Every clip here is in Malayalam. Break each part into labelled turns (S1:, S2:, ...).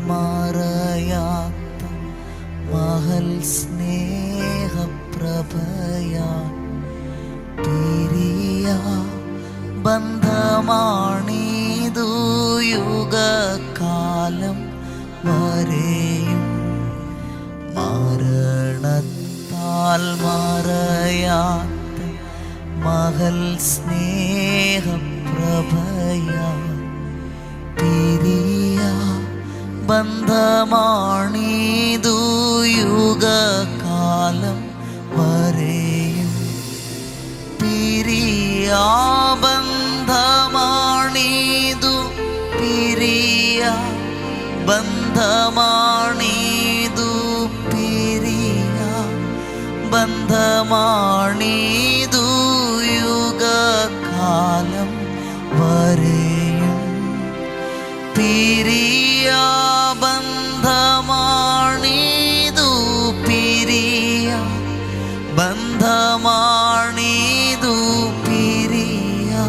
S1: മറയാത്ത മഹൽ സ്നേഹപ്രഭയാ പിരിയാ ബന്ധമാണിതു യുഗകാലം വരെയും മരണത്താൽ മറയാത്ത മഹൽ സ്നേഹപ്രഭയാ പിരിയാ ബന്ധമാണിതു യുഗകാലം വരെയും പിരിയാ ബന്ധമാണിതു പിരിയാ ബന്ധമാണിതു പിരിയാ ബന്ധമാണിതു യുഗകാലം വരെയും പിരിയാ ബന്ധമാണിതു പിരിയാ ബന്ധമാണിതു പിരിയാ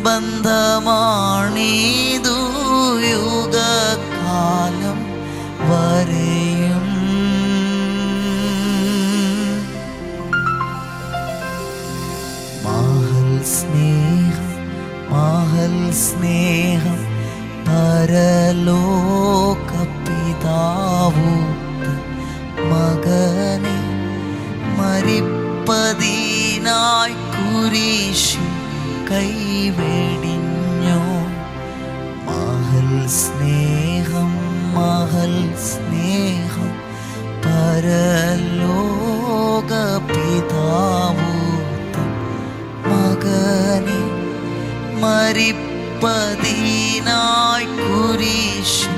S1: ബന്ധമാണിതു യുഗകാലം വരെയും മഹൽ സ്നേഹം പരലോകപിതാവു മകനെ മരിപ്പതിനായി കുരിശിൽ കൈവെടിഞ്ഞോ മഹൽ സ്നേഹം പരലോകപിതാവു മകനെ മരിപ്പതിനായി കുരിശിൽ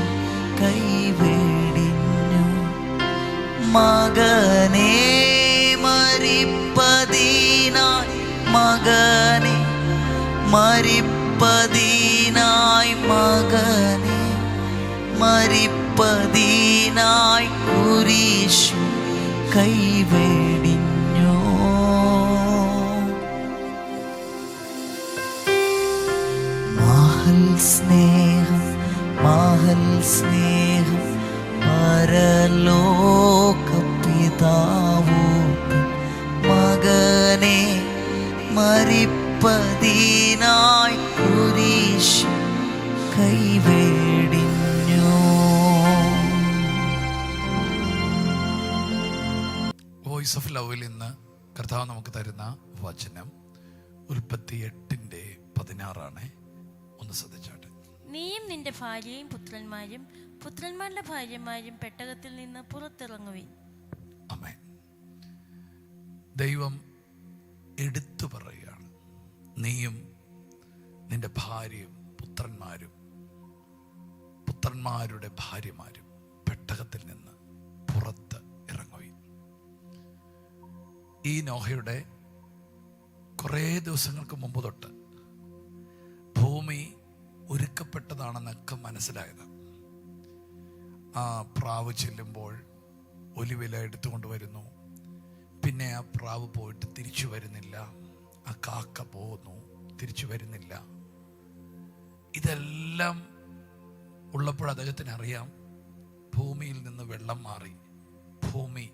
S1: കൈവെടിഞ്ഞു മകനെ മരിപ്പതിനായി മകനെ മരിപ്പതിനായി മകനെ മരിപ്പതിനായി കുരിശിൽ കൈവെടിഞ്ഞു മഹൽ സ്നേഹം പരലോകപിതാവു മകനെ മരിപ്പതിനായി കുരിശിൽ കൈവെടിഞ്ഞു.
S2: വോയിസ് ഓഫ് ലവിൽ ഇന്ന് കർത്താവ് നമുക്ക് തരുന്ന വചനം ഉൽപ്പത്തി 8:16 ഒന്ന് ശ്രദ്ധിച്ചാട്ടെ.
S3: നീയും നിന്റെ ഭാര്യയും പുത്രന്മാരും പുത്രന്മാരുടെ ഭാര്യമാരും പെട്ടകത്തിൽ നിന്ന് പുറത്തിറങ്ങുവിൻ.
S2: ആമേൻ. ദൈവം എടുത്തു പറയുകയാണ്, നീയും നിന്റെ ഭാര്യയും പുത്രന്മാരും പുത്രന്മാരുടെ ഭാര്യമാരും പെട്ടകത്തിൽ നിന്ന് പുറത്ത് ഇറങ്ങുവിൻ. ഈ നോഹയുടെ കുറേ ദിവസങ്ങൾക്ക് മുമ്പ് തൊട്ട് ഭൂമി ഒരുക്കപ്പെട്ടതാണെന്നൊക്കെ മനസ്സിലായത്. ആ പ്രാവ് ചെല്ലുമ്പോൾ ഒലിവില എടുത്തുകൊണ്ട് വരുന്നു, പിന്നെ ആ പ്രാവ് പോയിട്ട് തിരിച്ചു വരുന്നില്ല, ആ കാക്ക പോകുന്നു തിരിച്ചു വരുന്നില്ല. ഇതെല്ലാം ഉള്ളപ്പോൾ അദ്ദേഹത്തിന് അറിയാം, ഭൂമിയിൽ നിന്ന് വെള്ളം മാറി, ഭൂമി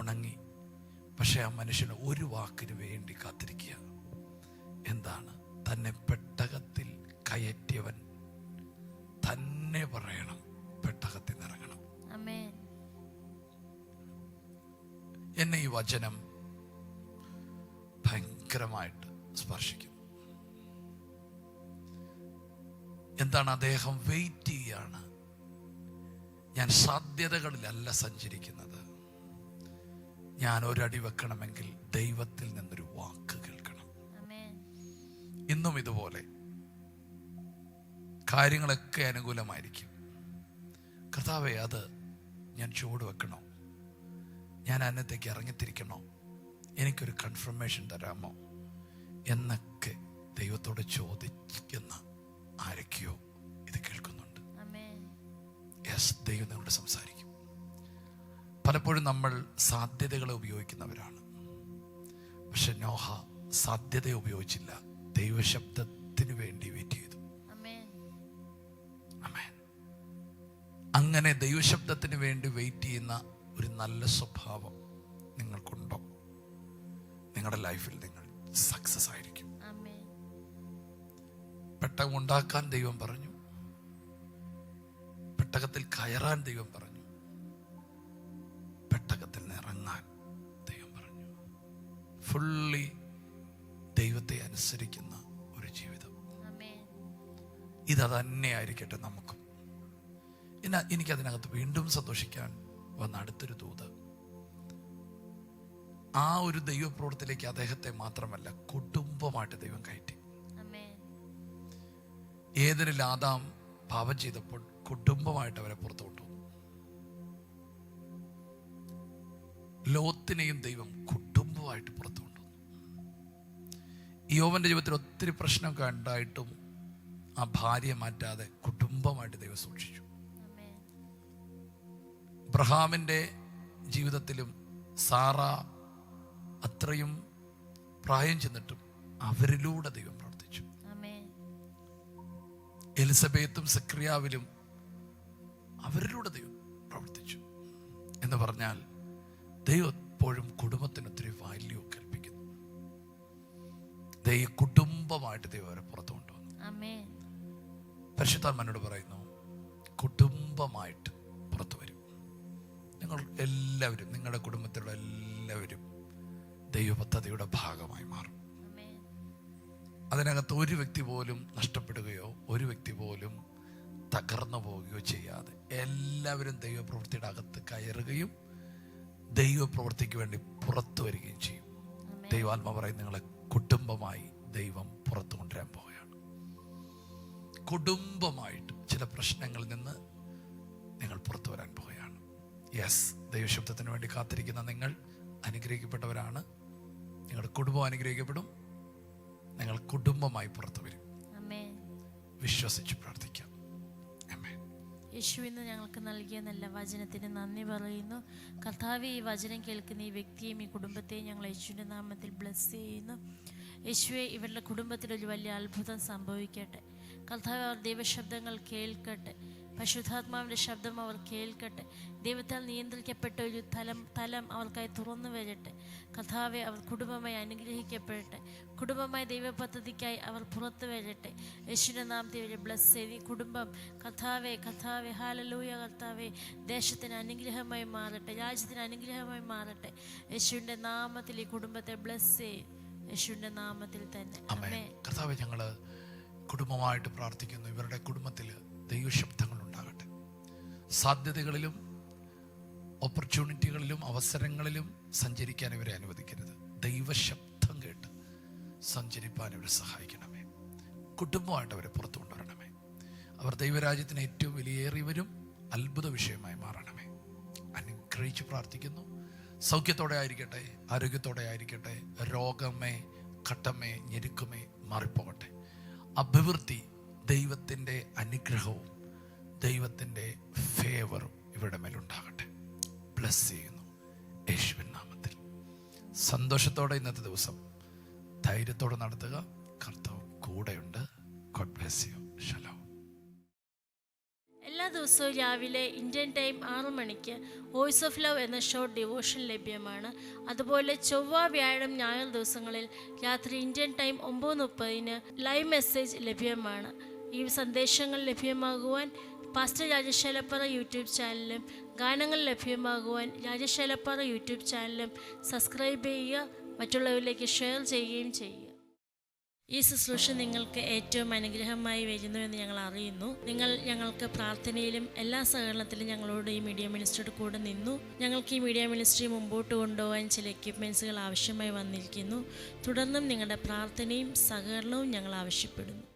S2: ഉണങ്ങി. പക്ഷെ ആ മനുഷ്യന് ഒരു വാക്കിന് വേണ്ടി കാത്തിരിക്കുക. എന്താണ്? തന്നെ പെട്ടകത്തിൽ കയറ്റിയവൻ തന്നെ പറയണം, പെട്ടകത്തിൽ നിന്ന് ഇറങ്ങണം. എന്നെ ഈ വചനം ഭയങ്കരമായിട്ട് സ്പർശിക്കും. എന്താണ്? അദ്ദേഹം വെയിറ്റ് ചെയ്യാണ്. ഞാൻ സാധ്യതകളിലല്ല സഞ്ചരിക്കുന്നത്, ഞാൻ ഒരടി വെക്കണമെങ്കിൽ ദൈവത്തിൽ നിന്നൊരു വാക്ക് കേൾക്കണം. ഇന്നും ഇതുപോലെ കാര്യങ്ങളൊക്കെ അനുകൂലമായിരിക്കും. കർത്താവേ, അത് ഞാൻ ചുവട് വെക്കണോ? ഞാൻ അന്നത്തേക്ക് ഇറങ്ങിത്തിരിക്കണോ? എനിക്കൊരു കൺഫർമേഷൻ തരാമോ എന്നൊക്കെ ദൈവത്തോട് ചോദിക്കുന്ന ആരൊക്കെയോ ഇത് കേൾക്കുന്നുണ്ട്. യെസ്, ദൈവം നിങ്ങളോട് സംസാരിക്കും. പലപ്പോഴും നമ്മൾ സാധ്യതകളെ ഉപയോഗിക്കുന്നവരാണ്. പക്ഷെ നോഹ സാധ്യത ഉപയോഗിച്ചില്ല, ദൈവശബ്ദത്തിന് വേണ്ടി വെയിറ്റ് ചെയ്തു. ആമേൻ. അങ്ങനെ ദൈവശബ്ദത്തിന് വേണ്ടി വെയിറ്റ് ചെയ്യുന്ന ഒരു നല്ല സ്വഭാവം നിങ്ങൾക്കുണ്ടോ, നിങ്ങളുടെ ലൈഫിൽ നിങ്ങൾ സക്സസ് ആയിരിക്കും. പെട്ടകം ഉണ്ടാക്കാൻ ദൈവം പറഞ്ഞു, പെട്ടകത്തിൽ കയറാൻ ദൈവം പറഞ്ഞു, പെട്ടകത്തിൽ നിന്ന് ഇറങ്ങാൻ ദൈവം പറഞ്ഞു. ഫുള്ളി ദൈവത്തെ അനുസരിക്കുന്ന ഒരു ജീവിതം, ഇത് തന്നെയായിരിക്കട്ടെ നമുക്കും. എനിക്കതിനകത്ത് വീണ്ടും സന്തോഷിക്കാൻ വന്ന അടുത്തൊരു ദൂത്, ആ ഒരു ദൈവപ്രവൃത്തിയിലേക്ക് അദ്ദേഹത്തെ മാത്രമല്ല കുടുംബമായിട്ട് ദൈവം കയറ്റി. ഏതൊരു ആദാം പാപം ചെയ്തപ്പോൾ കുടുംബമായിട്ട് അവരെ പുറത്തു കൊണ്ടുവന്നു. ലോത്തിനെയും ദൈവം കുടുംബമായിട്ട് പുറത്തു കൊണ്ടുവന്നു. യോബിന്റെ ജീവിതത്തിൽ ഒത്തിരി പ്രശ്നമൊക്കെ ഉണ്ടായിട്ടും ആ ഭാര്യയെ മാറ്റാതെ കുടുംബമായിട്ട് ദൈവം സൂക്ഷിച്ചു. അബ്രഹാമിന്റെ ജീവിതത്തിലും സാറ അത്രയും പ്രായം ചെന്നിട്ടും അവരിലൂടെ ദൈവം പ്രവർത്തിച്ചു. എലിസബത്തും സക്രിയാവിലും അവരിലൂടെ ദൈവം പ്രവർത്തിച്ചു. എന്ന് പറഞ്ഞാൽ ദൈവം എപ്പോഴും കുടുംബത്തിന് ഒത്തിരി വാല്യൂ കൽപ്പിക്കുന്നു. ദൈവ കുടുംബമായിട്ട് ദൈവം അവരെ പുറത്തു കൊണ്ടുവന്നു. പരിശുദ്ധാത്മാവിനോട് പറയുന്നു, കുടുംബമായിട്ട് പുറത്തു വരും. നിങ്ങൾ എല്ലാവരും, നിങ്ങളുടെ കുടുംബത്തിലുള്ള എല്ലാവരും ദൈവ പദ്ധതിയുടെ ഭാഗമായി മാറും. അതിനകത്ത് ഒരു വ്യക്തി പോലും നഷ്ടപ്പെടുകയോ ഒരു വ്യക്തി പോലും തകർന്നു പോവുകയോ ചെയ്യാതെ എല്ലാവരും ദൈവപ്രവൃത്തിയുടെ അകത്ത് കയറുകയും ദൈവപ്രവൃത്തിക്ക് വേണ്ടി പുറത്തു വരികയും ചെയ്യും. ദൈവാത്മ പറയും, നിങ്ങളെ കുടുംബമായി ദൈവം പുറത്തു കൊണ്ടുവരാൻ പോവുകയാണ്. കുടുംബമായിട്ട് ചില പ്രശ്നങ്ങളിൽ നിന്ന് നിങ്ങൾ പുറത്തു വരാൻ പോവുകയാണ്. യെസ്, ദൈവശബ്ദത്തിന് വേണ്ടി കാത്തിരിക്കുന്ന നിങ്ങൾ അനുഗ്രഹിക്കപ്പെട്ടവരാണ്. നിങ്ങളുടെ കുടുംബം അനുഗ്രഹിക്കപ്പെടും. നിങ്ങൾ കുടുംബമായി പുറത്തു വരും. വിശ്വസിച്ച് പ്രാർത്ഥിക്കാം.
S3: യേശു ഇന്ന് ഞങ്ങൾക്ക് നൽകിയ നല്ല വചനത്തിന് നന്ദി പറയുന്നു. കർത്താവേ, ഈ വചനം കേൾക്കുന്ന ഈ വ്യക്തിയെയും ഈ കുടുംബത്തെയും ഞങ്ങൾ യേശുവിൻ്റെ നാമത്തിൽ ബ്ലെസ് ചെയ്യുന്നു. യേശുവെ, ഇവരുടെ കുടുംബത്തിലൊരു വലിയ അത്ഭുതം സംഭവിക്കട്ടെ. കർത്താവേ, അവർ ദൈവശബ്ദങ്ങൾ കേൾക്കട്ടെ. പരിശുദ്ധാത്മാവിൻ്റെ ശബ്ദം അവർ കേൾക്കട്ടെ. ദൈവത്താൽ നിയന്ത്രിക്കപ്പെട്ട ഒരു തലം അവർക്കായി തുറന്നു വരട്ടെ. കർത്താവെ, അവർ കുടുംബമായി അനുഗ്രഹിക്കപ്പെടട്ടെ. കുടുംബമായി ദൈവ പദ്ധതിക്കായി അവർ പുറത്തു വരട്ടെ. യേശുവിൻ്റെ നാമത്തിൽ ഇവരെ ബ്ലസ് ചെയ്ത് ഈ കുടുംബം കർത്താവെ ഹല്ലേലൂയ കർത്താവെ, ദേശത്തിന് അനുഗ്രഹമായി മാറട്ടെ, രാജ്യത്തിന് അനുഗ്രഹമായി മാറട്ടെ. യേശുവിൻ്റെ നാമത്തിൽ ഈ കുടുംബത്തെ ബ്ലസ് ചെയ്യും. യേശുവിൻ്റെ നാമത്തിൽ തന്നെ ആമേൻ.
S2: കർത്താവെ, ഞങ്ങള് കുടുംബമായിട്ട് പ്രാർത്ഥിക്കുന്നു. ഇവരുടെ കുടുംബത്തിൽ ദൈവശബ്ദങ്ങൾ ഉണ്ടാകട്ടെ. സാധ്യതകളിലും ഓപ്പർച്യൂണിറ്റികളിലും അവസരങ്ങളിലും സഞ്ചരിക്കാൻ ഇവരെ അനുവദിക്കരുത്. ദൈവശബ്ദം കേട്ട് സഞ്ചരിപ്പാൻ ഇവരെ സഹായിക്കണമേ. കുടുംബമായിട്ട് അവരെ പുറത്തു കൊണ്ടുവരണമേ. അവർ ദൈവരാജ്യത്തിന് ഏറ്റവും വിലയേറിയവരും അത്ഭുത വിഷയമായി മാറണമേ. അനുഗ്രഹിച്ച് പ്രാർത്ഥിക്കുന്നു. സൗഖ്യത്തോടെ ആയിരിക്കട്ടെ, ആരോഗ്യത്തോടെ ആയിരിക്കട്ടെ. രോഗമേ, ഘട്ടമേ, ഞെരുക്കുമേ മാറിപ്പോകട്ടെ. അഭിവൃദ്ധി, ദൈവത്തിൻ്റെ അനുഗ്രഹവും ദൈവത്തിൻ്റെ ഫേവറും ഇവരുടെ മേലുണ്ടാകട്ടെ. ബ്ലസ് ചെയ്യുന്നു യേശുവിൻ നാമത്തിൽ. സന്തോഷത്തോടെ ഇന്നത്തെ ദിവസം ധൈര്യത്തോടെ നടത്തുക. കർത്താവ് കൂടെയുണ്ട്. God bless you. ശലോം.
S3: എല്ലാ ദിവസവും രാവിലെ ഇന്ത്യൻ ടൈം 6 മണിക്ക് വോയിസ് ഓഫ് ലവ് എന്ന ഷോർട്ട് ഡിവോഷൻ ലഭ്യമാണ്. അതുപോലെ ചൊവ്വ, വ്യാഴം, ഞായർ ദിവസങ്ങളിൽ രാത്രി ഇന്ത്യൻ ടൈം 9:30 ലൈവ് മെസ്സേജ് ലഭ്യമാണ്. ഈ സന്ദേശങ്ങൾ ലഭ്യമാകുവാൻ പാസ്റ്റർ രാജേഷ് ഏലപ്പാറ യൂട്യൂബ് ചാനലും ഗാനങ്ങൾ ലഭ്യമാകുവാൻ രാജേഷ് ഏലപ്പാറ യൂട്യൂബ് ചാനലും സബ്സ്ക്രൈബ് ചെയ്യുക. മറ്റുള്ളവരിലേക്ക് ഷെയർ ചെയ്യുകയും ചെയ്യുക. ഈ ശുശ്രൂഷ നിങ്ങൾക്ക് ഏറ്റവും അനുഗ്രഹമായി വരുന്നുവെന്ന് ഞങ്ങൾ അറിയുന്നു. നിങ്ങൾ ഞങ്ങൾക്ക് പ്രാർത്ഥനയിലും എല്ലാ സഹകരണത്തിലും ഞങ്ങളോട് ഈ മീഡിയ മിനിസ്ട്രിയുടെ കൂടെ നിന്നു. ഞങ്ങൾക്ക് ഈ മീഡിയ മിനിസ്ട്രി മുമ്പോട്ട് കൊണ്ടുപോകാൻ ചില എക്യുപ്മെൻറ്റ്സുകൾ ആവശ്യമായി വന്നിരിക്കുന്നു. തുടർന്നും നിങ്ങളുടെ പ്രാർത്ഥനയും സഹകരണവും ഞങ്ങൾ ആവശ്യപ്പെടുന്നു.